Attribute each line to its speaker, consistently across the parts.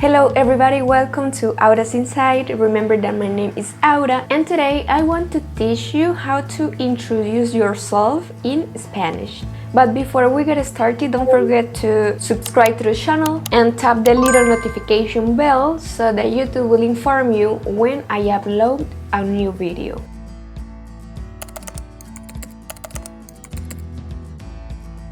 Speaker 1: Hello everybody, welcome to Aura's Inside. Remember that my name is Aura and today I want to teach you how to introduce yourself in Spanish. But before we get started, don't forget to subscribe to the channel and tap the little notification bell so that YouTube will inform you when I upload a new video.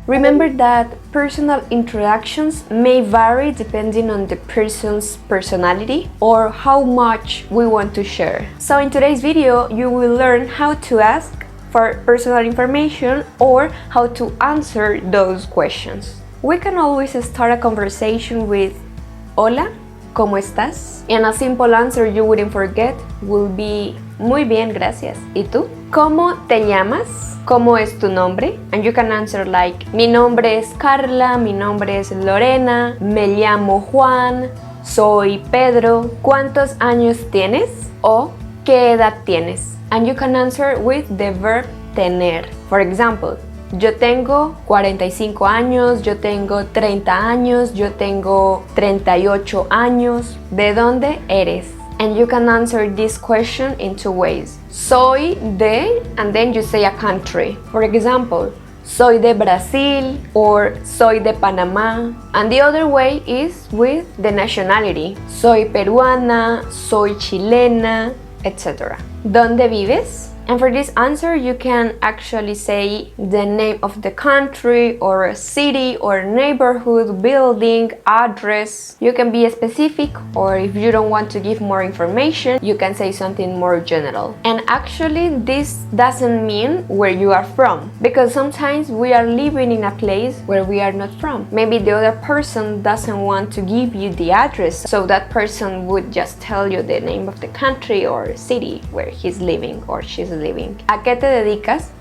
Speaker 1: Remember that personal introductions may vary depending on the person's personality or how much we want to share. So in today's video, you will learn how to ask for personal information or how to answer those questions. We can always start a conversation with Hola, ¿cómo estás? And a simple answer you wouldn't forget will be muy bien, gracias. ¿Y tú? ¿Cómo te llamas? ¿Cómo es tu nombre? And you can answer like, mi nombre es Karla, mi nombre es Lorena, me llamo Juan, soy Pedro. ¿Cuántos años tienes? O, ¿qué edad tienes? And you can answer with the verb tener. For example, yo tengo 45 años, yo tengo 30 años, yo tengo 38 años. ¿De dónde eres? And you can answer this question in two ways. Soy de, and then you say a country. For example, soy de Brasil or soy de Panama. And the other way is with the nationality. Soy peruana, soy chilena, etc. ¿Dónde vives? And for this answer, you can actually say the name of the country or a city or neighborhood, building, address. You can be specific, or if you don't want to give more information, you can say something more general. And actually, this doesn't mean where you are from, because sometimes we are living in a place where we are not from. Maybe the other person doesn't want to give you the address, so that person would just tell you the name of the country or city where he's living or she's living. ¿A qué te dedicas?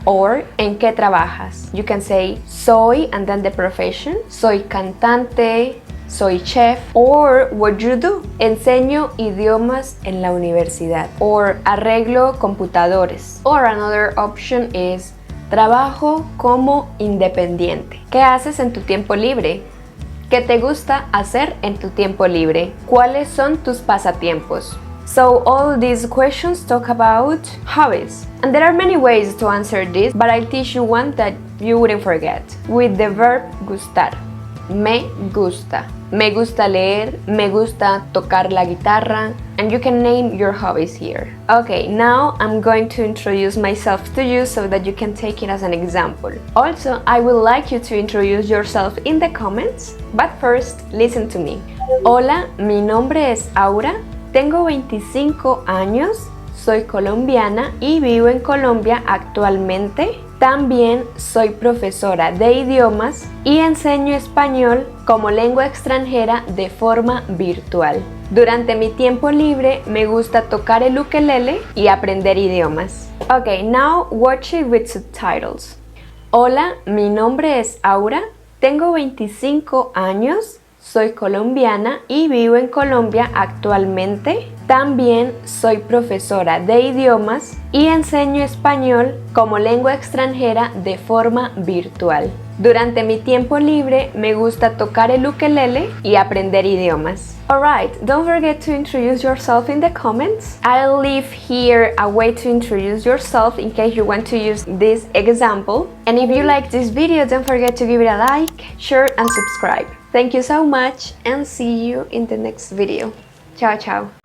Speaker 1: Or ¿en qué trabajas? You can say soy and then the profession. Soy cantante, soy chef, or what you do. Enseño idiomas en la universidad. Or arreglo computadores. Or another option is trabajo como independiente. ¿Qué haces en tu tiempo libre? ¿Qué te gusta hacer en tu tiempo libre? ¿Cuáles son tus pasatiempos? So all these questions talk about hobbies. And there are many ways to answer this, but I'll teach you one that you wouldn't forget. With the verb gustar. Me gusta. Me gusta leer, me gusta tocar la guitarra, and you can name your hobbies here. Okay, now I'm going to introduce myself to you so that you can take it as an example. Also, I would like you to introduce yourself in the comments, but first, listen to me. Hola, mi nombre es Aura. Tengo 25 años, soy colombiana y vivo en Colombia actualmente. También soy profesora de idiomas y enseño español como lengua extranjera de forma virtual. Durante mi tiempo libre me gusta tocar el ukelele y aprender idiomas. Okay, now watch it with subtitles. Hola, mi nombre es Aura, tengo 25 años. Soy colombiana y vivo en Colombia actualmente. También soy profesora de idiomas y enseño español como lengua extranjera de forma virtual. Durante mi tiempo libre me gusta tocar el ukelele y aprender idiomas. Alright, don't forget to introduce yourself in the comments. I'll leave here a way to introduce yourself in case you want to use this example. And if you like this video, don't forget to give it a like, share and subscribe. Thank you so much and see you in the next video. Ciao, ciao.